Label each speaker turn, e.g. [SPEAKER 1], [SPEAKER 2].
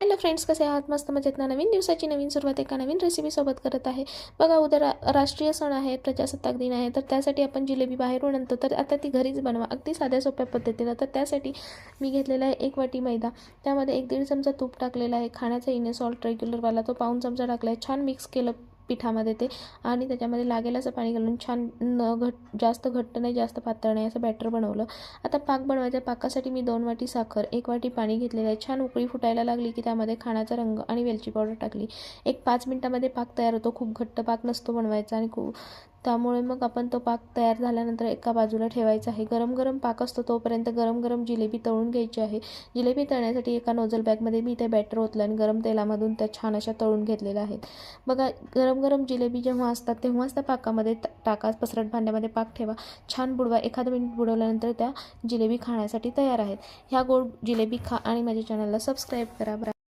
[SPEAKER 1] Hello friends, कसे आहात? मस्त मजेत ना? नवीन दिवसाची नवीन सुरुवात एका नवीन रेसिपीसोबत करत आहे. बघा, उद्या राष्ट्रीय सण आहे, प्रजासत्ताक दिन आहे. तर त्यासाठी आपण जिलेबी बाहेरून आणतो, तर आता ती घरीच बनवा अगदी साध्या सोप्या पद्धतीनं. तर त्यासाठी मी घेतलेला आहे 1 वाटी मैदा. त्यामध्ये 1-1.5 चमचा तूप टाकलेला आहे. खाण्याचा इनो सॉल्ट रेग्युलरवाला तो पाऊण चमचा टाकला आहे. छान मिक्स केलं पिठामध्ये ते, आणि त्याच्यामध्ये लागेल असं पाणी घालून छान जास्त घट्ट नाही जास्त पातळ नाही असं बॅटर बनवलं. आता पाक बनवायचा. पाकासाठी मी 2 वाटी साखर, 1 वाटी पाणी घेतलेलं आहे. छान उकळी फुटायला लागली की त्यामध्ये खाण्याचा रंग आणि वेलची पावडर टाकली. 1-5 मिनिटामध्ये पाक तयार होतो. खूप घट्ट पाक नसतो बनवायचा, आणि त्यामुळे मग आपण तो पाक तयार झाल्यानंतर एका बाजूला ठेवायचा आहे. गरम गरम पाक असतो तोपर्यंत गरम गरम जिलेबी तळून घ्यायची आहे. जिलेबी तळण्यासाठी एका नोझल बॅगमध्ये मी ते बॅटर ओतलं आणि गरम तेलामधून त्या छान अशा तळून घेतलेल्या आहेत. बघा, गरम गरम जिलेबी जेव्हा असतात तेव्हाच त्या पाकामध्ये टाका. पसरट भांड्यामध्ये पाक ठेवा. छान बुडवा. एखादं मिनिट बुडवल्यानंतर त्या जिलेबी खाण्यासाठी तयार आहेत. ह्या गोड जिलेबी खा आणि माझ्या चॅनलला सबस्क्राईब करा.